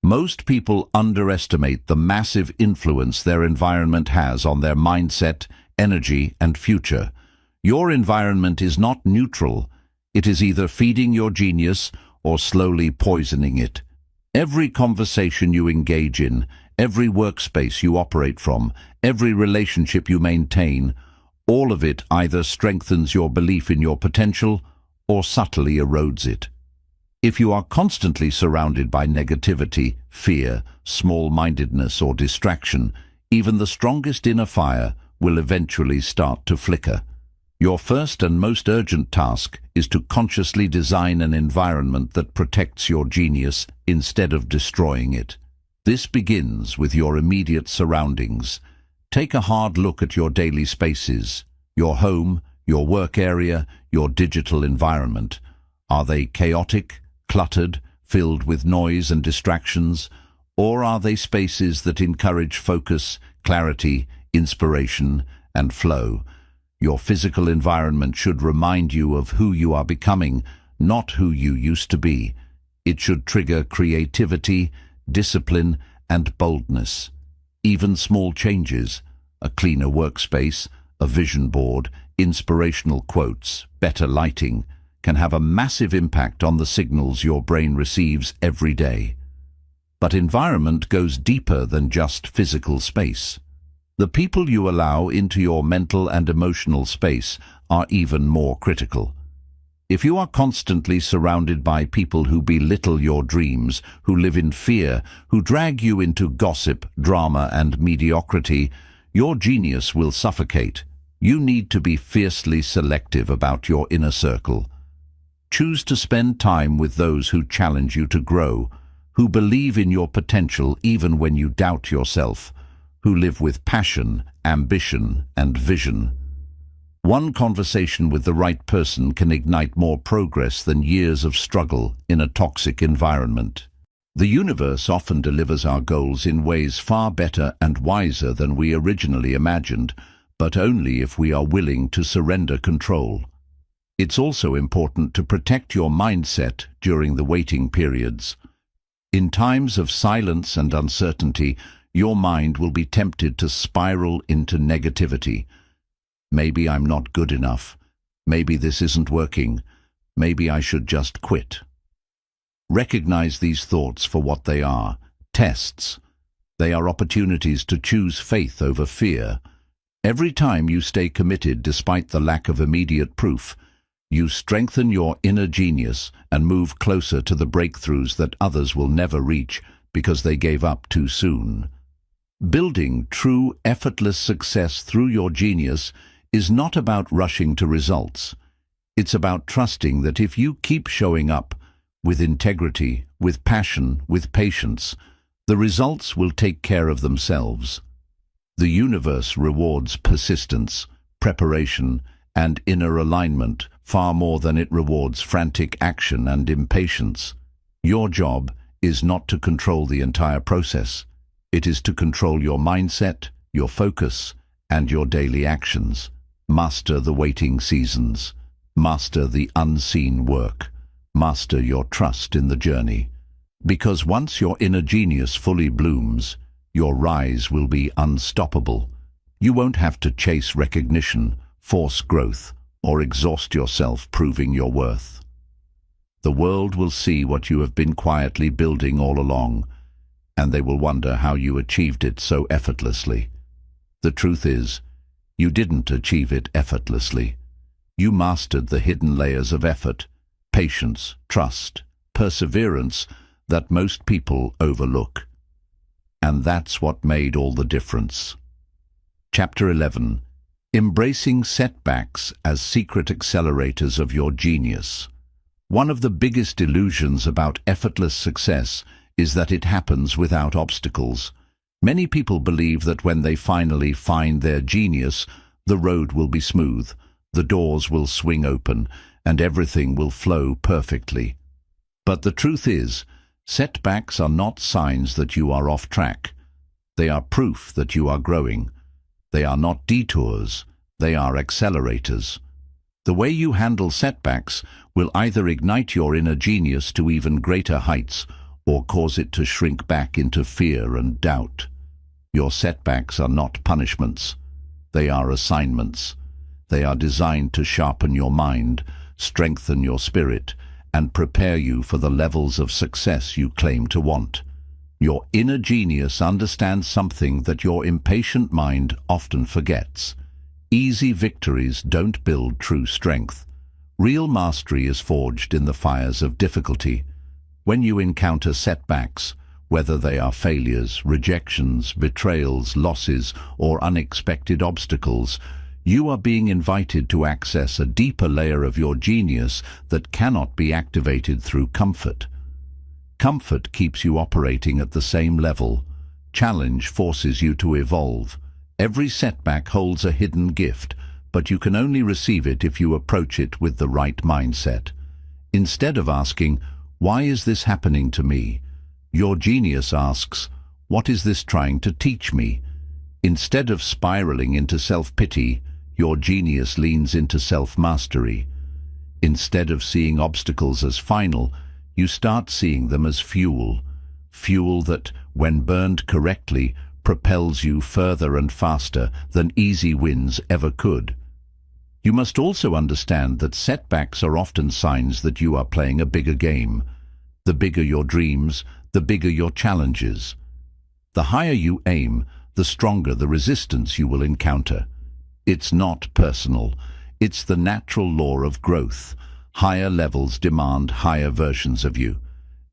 Most people underestimate the massive influence their environment has on their mindset, energy, and future. Your environment is not neutral. It is either feeding your genius or slowly poisoning it. Every conversation you engage in, every workspace you operate from, every relationship you maintain, all of it either strengthens your belief in your potential or subtly erodes it. If you are constantly surrounded by negativity, fear, small-mindedness, or distraction, even the strongest inner fire will eventually start to flicker. Your first and most urgent task is to consciously design an environment that protects your genius instead of destroying it. This begins with your immediate surroundings. Take a hard look at your daily spaces, your home, your work area, your digital environment. Are they chaotic, cluttered, filled with noise and distractions, or are they spaces that encourage focus, clarity, inspiration, and flow? Your physical environment should remind you of who you are becoming, not who you used to be. It should trigger creativity, discipline, and boldness. Even small changes, a cleaner workspace, a vision board, inspirational quotes, better lighting, can have a massive impact on the signals your brain receives every day. But environment goes deeper than just physical space. The people you allow into your mental and emotional space are even more critical. If you are constantly surrounded by people who belittle your dreams, who live in fear, who drag you into gossip, drama, and mediocrity, your genius will suffocate. You need to be fiercely selective about your inner circle. Choose to spend time with those who challenge you to grow, who believe in your potential even when you doubt yourself, who live with passion ambition, and vision. One conversation with the right person can ignite more progress than years of struggle in a toxic environment. The universe often delivers our goals in ways far better and wiser than we originally imagined, but only if we are willing to surrender control. It's also important to protect your mindset during the waiting periods. In times of silence and uncertainty, your mind will be tempted to spiral into negativity. Maybe I'm not good enough. Maybe this isn't working. Maybe I should just quit. Recognize these thoughts for what they are, tests. They are opportunities to choose faith over fear. Every time you stay committed despite the lack of immediate proof, you strengthen your inner genius and move closer to the breakthroughs that others will never reach because they gave up too soon. Building true, effortless success through your genius is not about rushing to results. It's about trusting that if you keep showing up with integrity, with passion, with patience, the results will take care of themselves. The universe rewards persistence, preparation, and inner alignment far more than it rewards frantic action and impatience. Your job is not to control the entire process. It is to control your mindset, your focus, and your daily actions. Master the waiting seasons. Master the unseen work. Master your trust in the journey. Because once your inner genius fully blooms, your rise will be unstoppable. You won't have to chase recognition, force growth, or exhaust yourself proving your worth. The world will see what you have been quietly building all along, and they will wonder how you achieved it so effortlessly. The truth is, you didn't achieve it effortlessly. You mastered the hidden layers of effort, patience, trust, perseverance that most people overlook. And that's what made all the difference. Chapter 11. Embracing setbacks as secret accelerators of your genius. One of the biggest illusions about effortless success is that it happens without obstacles. Many people believe that when they finally find their genius, the road will be smooth, the doors will swing open, and everything will flow perfectly. But the truth is, setbacks are not signs that you are off track. They are proof that you are growing. They are not detours, they are accelerators. The way you handle setbacks will either ignite your inner genius to even greater heights or cause it to shrink back into fear and doubt. Your setbacks are not punishments. They are assignments. They are designed to sharpen your mind, strengthen your spirit, and prepare you for the levels of success you claim to want. Your inner genius understands something that your impatient mind often forgets. Easy victories don't build true strength. Real mastery is forged in the fires of difficulty. When you encounter setbacks, whether they are failures, rejections, betrayals, losses, or unexpected obstacles, you are being invited to access a deeper layer of your genius that cannot be activated through comfort. Comfort keeps you operating at the same level. Challenge forces you to evolve. Every setback holds a hidden gift, but you can only receive it if you approach it with the right mindset. Instead of asking, "Why is this happening to me?" your genius asks, "What is this trying to teach me?" Instead of spiraling into self-pity, your genius leans into self-mastery. Instead of seeing obstacles as final, you start seeing them as fuel. Fuel that, when burned correctly, propels you further and faster than easy wins ever could. You must also understand that setbacks are often signs that you are playing a bigger game. The bigger your dreams, the bigger your challenges. The higher you aim, the stronger the resistance you will encounter. It's not personal. It's the natural law of growth. Higher levels demand higher versions of you.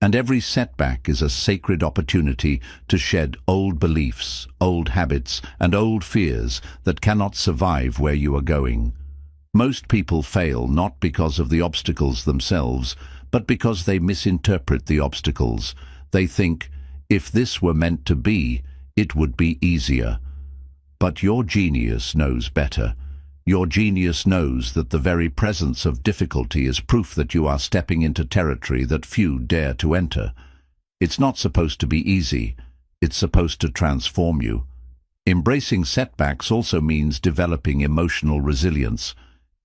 And every setback is a sacred opportunity to shed old beliefs, old habits, and old fears that cannot survive where you are going. Most people fail not because of the obstacles themselves, but because they misinterpret the obstacles. They think, if this were meant to be, it would be easier. But your genius knows better. Your genius knows that the very presence of difficulty is proof that you are stepping into territory that few dare to enter. It's not supposed to be easy. It's supposed to transform you. Embracing setbacks also means developing emotional resilience.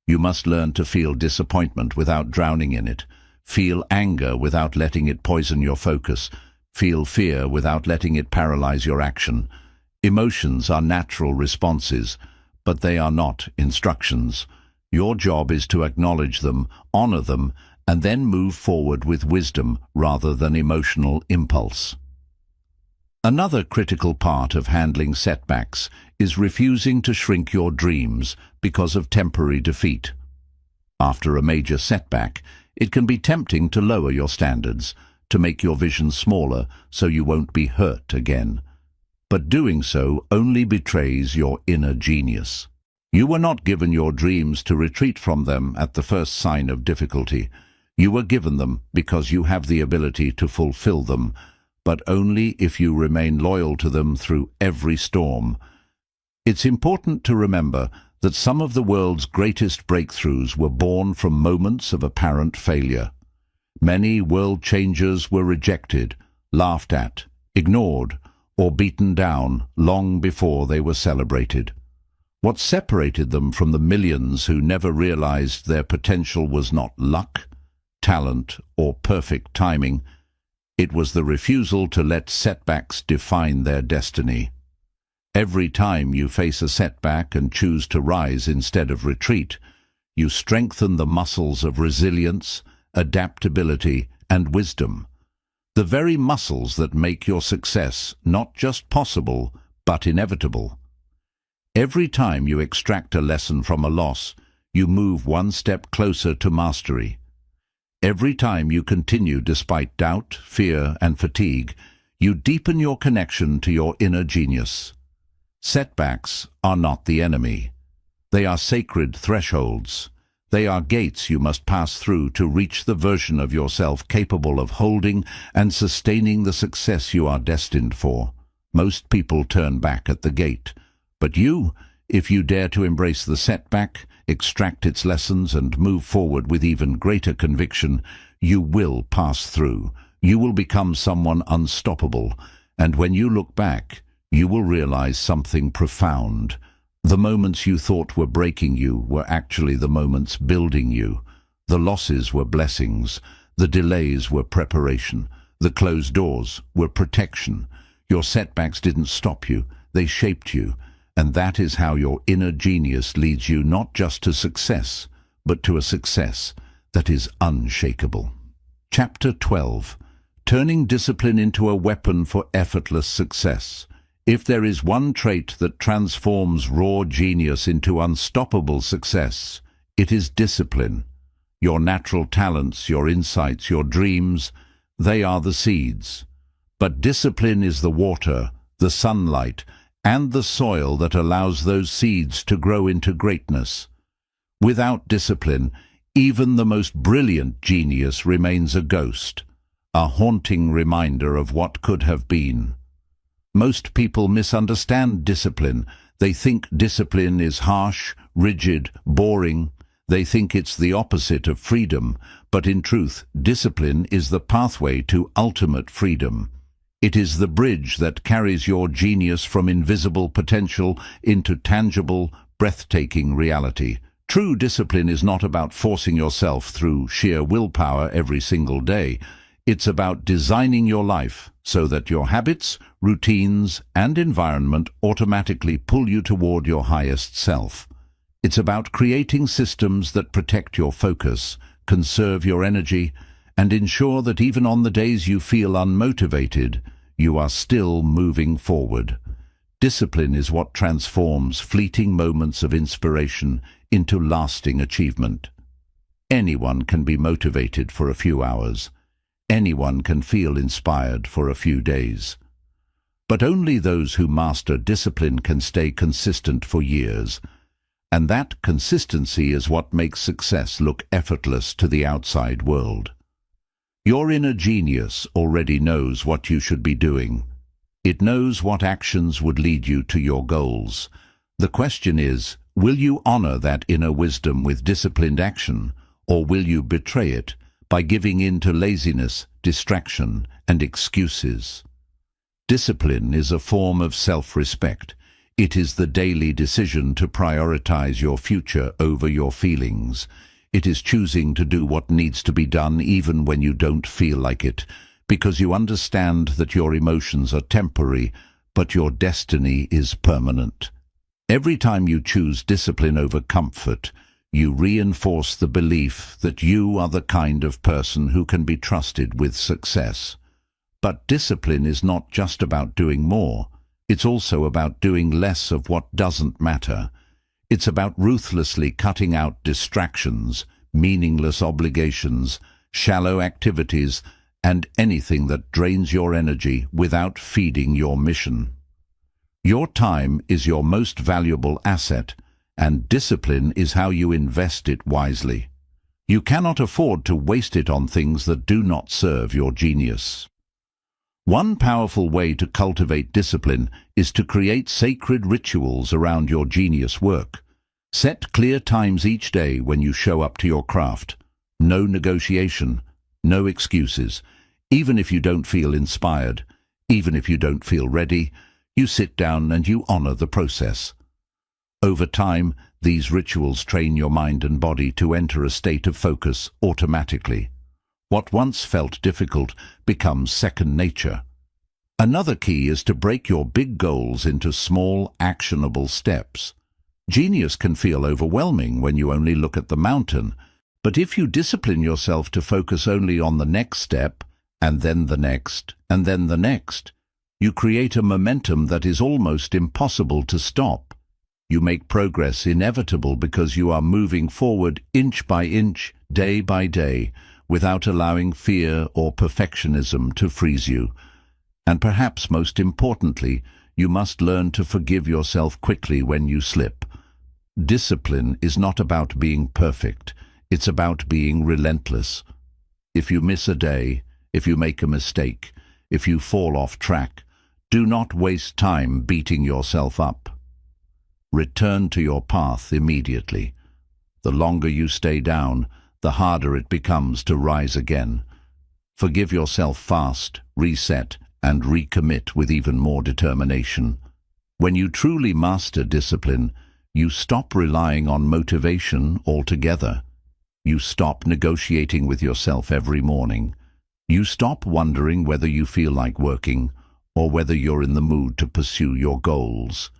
You must learn to feel disappointment without drowning in it, feel anger without letting it poison your focus, feel fear without letting it paralyze your action. Emotions are natural responses, but they are not instructions. Your job is to acknowledge them, honor them, and then move forward with wisdom rather than emotional impulse. Another critical part of handling setbacks is refusing to shrink your dreams because of temporary defeat. After a major setback, it can be tempting to lower your standards, to make your vision smaller so you won't be hurt again. But doing so only betrays your inner genius. You were not given your dreams to retreat from them at the first sign of difficulty. You were given them because you have the ability to fulfill them, but only if you remain loyal to them through every storm. It's important to remember that some of the world's greatest breakthroughs were born from moments of apparent failure. Many world changers were rejected, laughed at, ignored, or beaten down long before they were celebrated. What separated them from the millions who never realized their potential was not luck, talent, or perfect timing. It was the refusal to let setbacks define their destiny. Every time you face a setback and choose to rise instead of retreat, you strengthen the muscles of resilience, adaptability, and wisdom. The very muscles that make your success not just possible, but inevitable. Every time you extract a lesson from a loss, you move one step closer to mastery. Every time you continue despite doubt, fear, and fatigue, you deepen your connection to your inner genius. Setbacks are not the enemy. They are sacred thresholds. They are gates you must pass through to reach the version of yourself capable of holding and sustaining the success you are destined for. Most people turn back at the gate. But you, if you dare to embrace the setback, extract its lessons, and move forward with even greater conviction, you will pass through. You will become someone unstoppable. And when you look back, you will realize something profound. The moments you thought were breaking you were actually the moments building you. The losses were blessings. The delays were preparation. The closed doors were protection. Your setbacks didn't stop you. They shaped you. And that is how your inner genius leads you not just to success, but to a success that is unshakable. Chapter 12. Turning discipline into a weapon for effortless success. If there is one trait that transforms raw genius into unstoppable success, it is discipline. Your natural talents, your insights, your dreams, they are the seeds. But discipline is the water, the sunlight, and the soil that allows those seeds to grow into greatness. Without discipline, even the most brilliant genius remains a ghost, a haunting reminder of what could have been. Most people misunderstand discipline. They think discipline is harsh, rigid, boring. They think it's the opposite of freedom, but in truth, discipline is the pathway to ultimate freedom. It is the bridge that carries your genius from invisible potential into tangible, breathtaking reality. True discipline is not about forcing yourself through sheer willpower every single day. It's about designing your life so that your habits, routines, and environment automatically pull you toward your highest self. It's about creating systems that protect your focus, conserve your energy, and ensure that even on the days you feel unmotivated, you are still moving forward. Discipline is what transforms fleeting moments of inspiration into lasting achievement. Anyone can be motivated for a few hours. Anyone can feel inspired for a few days. But only those who master discipline can stay consistent for years. And that consistency is what makes success look effortless to the outside world. Your inner genius already knows what you should be doing. It knows what actions would lead you to your goals, The question is, will you honor that inner wisdom with disciplined action, or will you betray it by giving in to laziness, distraction, and excuses? Discipline is a form of self-respect. It is the daily decision to prioritize your future over your feelings. It is choosing to do what needs to be done even when you don't feel like it, because you understand that your emotions are temporary, but your destiny is permanent. Every time you choose discipline over comfort, you reinforce the belief that you are the kind of person who can be trusted with success. But discipline is not just about doing more. It's also about doing less of what doesn't matter. It's about ruthlessly cutting out distractions, meaningless obligations, shallow activities, and anything that drains your energy without feeding your mission. Your time is your most valuable asset, and discipline is how you invest it wisely. You cannot afford to waste it on things that do not serve your genius. One powerful way to cultivate discipline is to create sacred rituals around your genius work. Set clear times each day when you show up to your craft. No negotiation, no excuses. Even if you don't feel inspired, even if you don't feel ready, you sit down and you honor the process. Over time, these rituals train your mind and body to enter a state of focus automatically. What once felt difficult becomes second nature. Another key is to break your big goals into small, actionable steps. Genius can feel overwhelming when you only look at the mountain, but if you discipline yourself to focus only on the next step, and then the next, and then the next, you create a momentum that is almost impossible to stop. You make progress inevitable because you are moving forward inch by inch, day by day, without allowing fear or perfectionism to freeze you. And perhaps most importantly, you must learn to forgive yourself quickly when you slip. Discipline is not about being perfect. It's about being relentless. If you miss a day, if you make a mistake, if you fall off track, do not waste time beating yourself up. Return to your path immediately. The longer you stay down, the harder it becomes to rise again. Forgive yourself fast, reset, and recommit with even more determination. When you truly master discipline, you stop relying on motivation altogether. You stop negotiating with yourself every morning. You stop wondering whether you feel like working or whether you're in the mood to pursue your goals.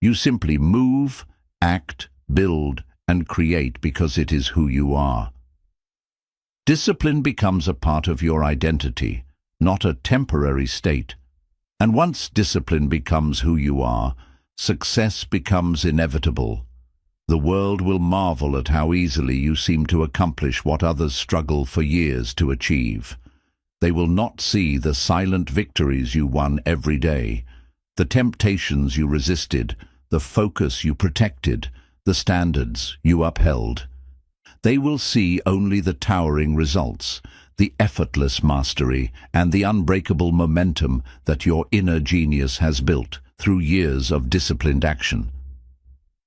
You simply move, act, build, and create because it is who you are. Discipline becomes a part of your identity, not a temporary state. And once discipline becomes who you are, success becomes inevitable. The world will marvel at how easily you seem to accomplish what others struggle for years to achieve. They will not see the silent victories you won every day, the temptations you resisted, the focus you protected, the standards you upheld. They will see only the towering results, the effortless mastery, and the unbreakable momentum that your inner genius has built through years of disciplined action.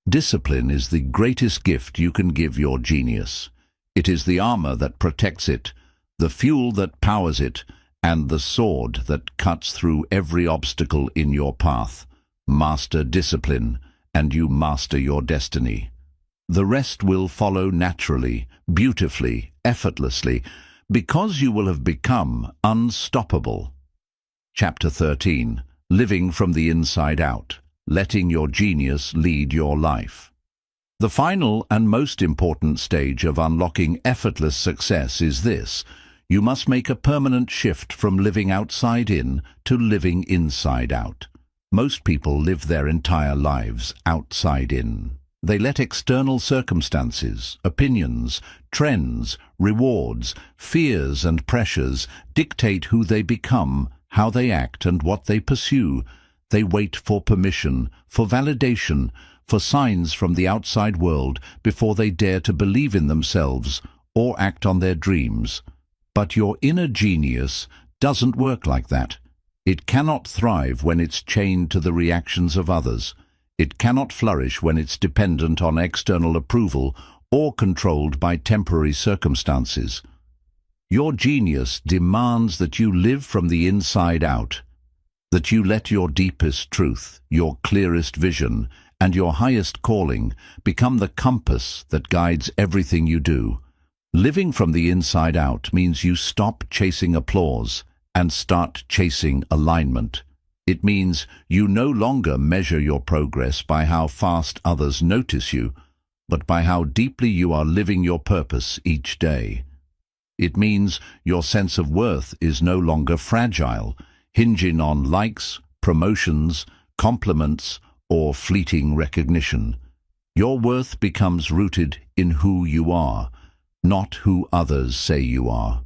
Discipline is the greatest gift you can give your genius. It is the armor that protects it, the fuel that powers it, and the sword that cuts through every obstacle in your path. Master discipline, and you master your destiny. The rest will follow naturally, beautifully, effortlessly, because you will have become unstoppable. Chapter 13. Living from the inside out. Letting your genius lead your life. The final and most important stage of unlocking effortless success is this. You must make a permanent shift from living outside in to living inside out. Most people live their entire lives outside in. They let external circumstances, opinions, trends, rewards, fears and pressures dictate who they become, how they act and what they pursue. They wait for permission, for validation, for signs from the outside world before they dare to believe in themselves or act on their dreams. But your inner genius doesn't work like that. It cannot thrive when it's chained to the reactions of others. It cannot flourish when it's dependent on external approval or controlled by temporary circumstances. Your genius demands that you live from the inside out, that you let your deepest truth, your clearest vision, and your highest calling become the compass that guides everything you do. Living from the inside out means you stop chasing applause and start chasing alignment. It means you no longer measure your progress by how fast others notice you, but by how deeply you are living your purpose each day. It means your sense of worth is no longer fragile, hinging on likes, promotions, compliments, or fleeting recognition. Your worth becomes rooted in who you are, not who others say you are.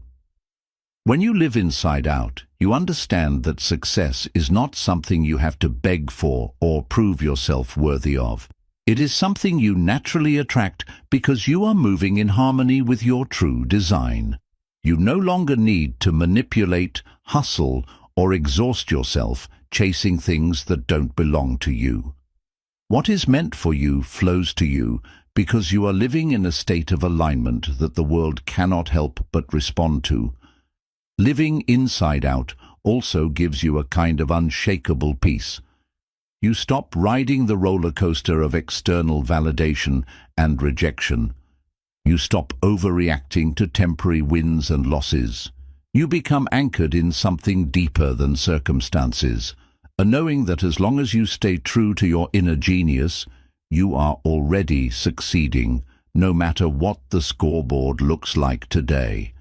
When you live inside out, you understand that success is not something you have to beg for or prove yourself worthy of. It is something you naturally attract because you are moving in harmony with your true design. You no longer need to manipulate, hustle, or exhaust yourself chasing things that don't belong to you. What is meant for you flows to you because you are living in a state of alignment that the world cannot help but respond to. Living inside out also gives you a kind of unshakable peace. You stop riding the roller coaster of external validation and rejection. You stop overreacting to temporary wins and losses. You become anchored in something deeper than circumstances, a knowing that as long as you stay true to your inner genius, you are already succeeding, no matter what the scoreboard looks like today.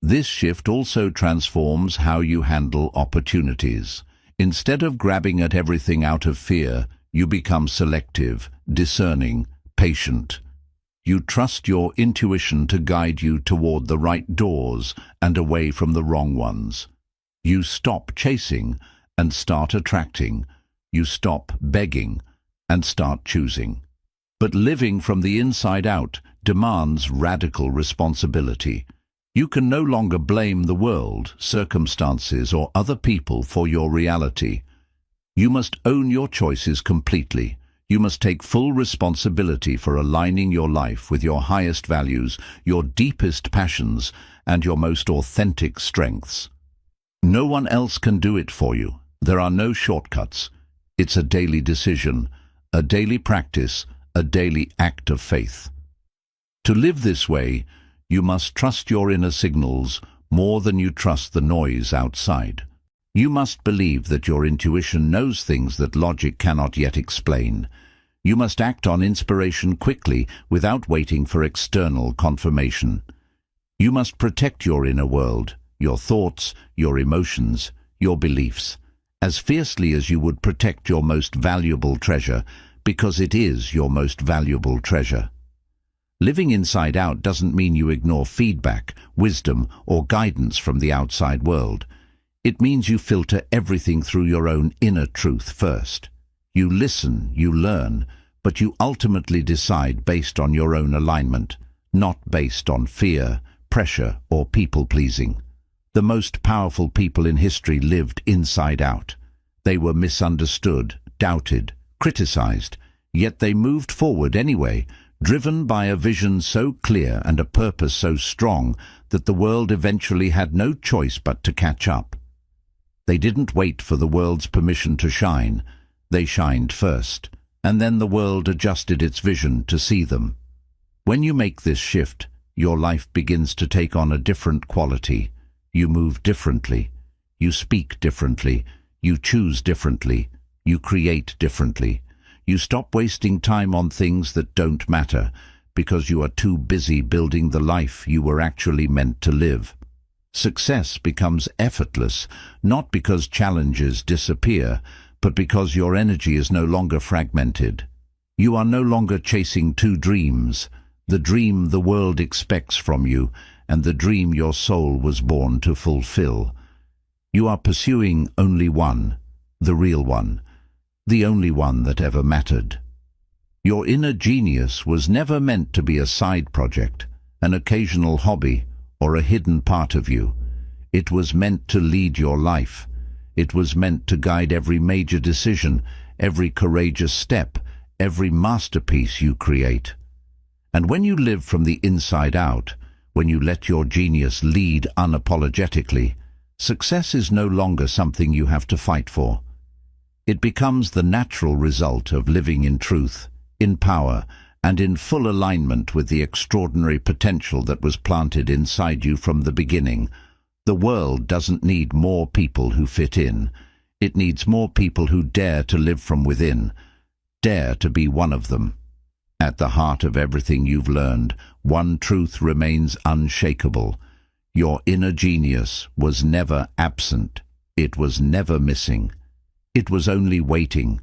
This shift also transforms how you handle opportunities. Instead of grabbing at everything out of fear, you become selective, discerning, patient. You trust your intuition to guide you toward the right doors and away from the wrong ones. You stop chasing and start attracting. You stop begging and start choosing. But living from the inside out demands radical responsibility. You can no longer blame the world, circumstances, or other people for your reality. You must own your choices completely. You must take full responsibility for aligning your life with your highest values, your deepest passions, and your most authentic strengths. No one else can do it for you. There are no shortcuts. It's a daily decision, a daily practice, a daily act of faith. To live this way, you must trust your inner signals more than you trust the noise outside. You must believe that your intuition knows things that logic cannot yet explain. You must act on inspiration quickly without waiting for external confirmation. You must protect your inner world, your thoughts, your emotions, your beliefs, as fiercely as you would protect your most valuable treasure, because it is your most valuable treasure. Living inside out doesn't mean you ignore feedback, wisdom, or guidance from the outside world. It means you filter everything through your own inner truth first. You listen, you learn, but you ultimately decide based on your own alignment, not based on fear, pressure, or people-pleasing. The most powerful people in history lived inside out. They were misunderstood, doubted, criticized, yet they moved forward anyway, driven by a vision so clear and a purpose so strong that the world eventually had no choice but to catch up. They didn't wait for the world's permission to shine. They shined first, and then the world adjusted its vision to see them. When you make this shift, your life begins to take on a different quality. You move differently. You speak differently. You choose differently. You create differently. You stop wasting time on things that don't matter because you are too busy building the life you were actually meant to live. Success becomes effortless, not because challenges disappear, but because your energy is no longer fragmented. You are no longer chasing two dreams, the dream the world expects from you and the dream your soul was born to fulfill. You are pursuing only one, the real one, the only one that ever mattered. Your inner genius was never meant to be a side project, an occasional hobby, or a hidden part of you. It was meant to lead your life. It was meant to guide every major decision, every courageous step, every masterpiece you create. And when you live from the inside out, when you let your genius lead unapologetically, success is no longer something you have to fight for. It becomes the natural result of living in truth, in power, and in full alignment with the extraordinary potential that was planted inside you from the beginning. The world doesn't need more people who fit in. It needs more people who dare to live from within, dare to be one of them. At the heart of everything you've learned, one truth remains unshakable. Your inner genius was never absent. It was never missing. It was only waiting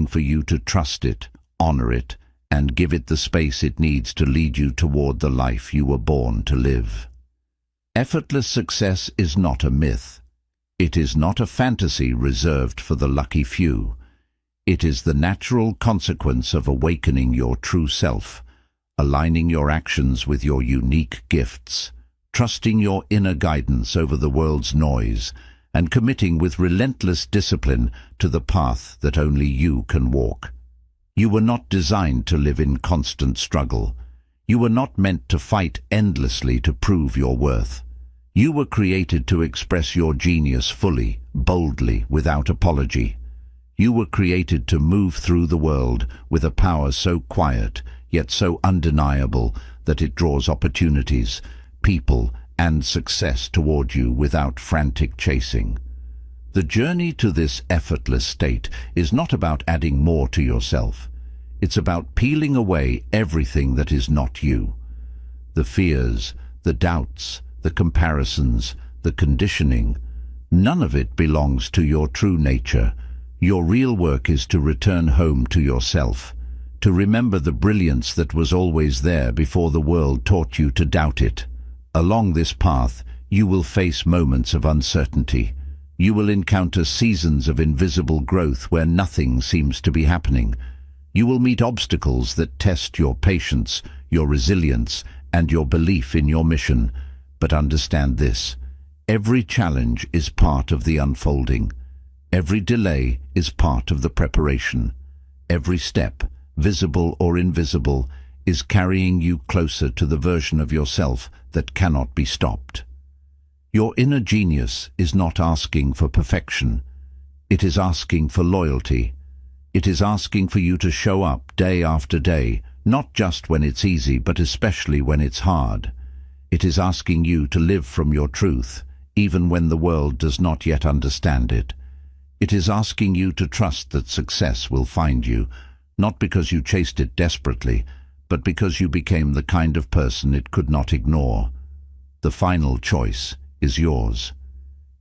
for you to trust it, honor it, and give it the space it needs to lead you toward the life you were born to live. Effortless success is not a myth. It is not a fantasy reserved for the lucky few. It is the natural consequence of awakening your true self, aligning your actions with your unique gifts, trusting your inner guidance over the world's noise, and committing with relentless discipline to the path that only you can walk. You were not designed to live in constant struggle. You were not meant to fight endlessly to prove your worth. You were created to express your genius fully, boldly, without apology. You were created to move through the world with a power so quiet, yet so undeniable, that it draws opportunities, people, and success toward you without frantic chasing. The journey to this effortless state is not about adding more to yourself. It's about peeling away everything that is not you. The fears, the doubts, the comparisons, the conditioning, none of it belongs to your true nature. Your real work is to return home to yourself, to remember the brilliance that was always there before the world taught you to doubt it. Along this path, you will face moments of uncertainty. You will encounter seasons of invisible growth where nothing seems to be happening. You will meet obstacles that test your patience, your resilience, and your belief in your mission. But understand this: every challenge is part of the unfolding. Every delay is part of the preparation. Every step, visible or invisible, is carrying you closer to the version of yourself that cannot be stopped. Your inner genius is not asking for perfection. It is asking for loyalty. It is asking for you to show up day after day, not just when it's easy, but especially when it's hard. It is asking you to live from your truth, even when the world does not yet understand it. It is asking you to trust that success will find you, not because you chased it desperately, but because you became the kind of person it could not ignore. The final choice is yours.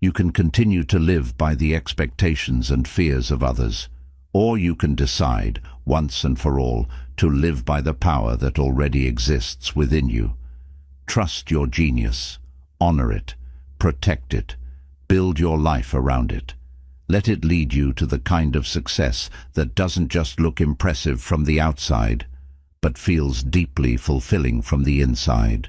You can continue to live by the expectations and fears of others, or you can decide, once and for all, to live by the power that already exists within you. Trust your genius, honor it, protect it, build your life around it. Let it lead you to the kind of success that doesn't just look impressive from the outside, but feels deeply fulfilling from the inside.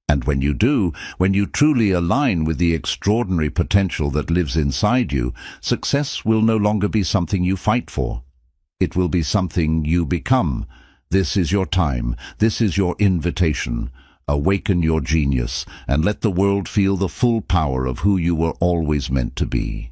And when you do, when you truly align with the extraordinary potential that lives inside you, success will no longer be something you fight for. It will be something you become. This is your time. This is your invitation. Awaken your genius and let the world feel the full power of who you were always meant to be.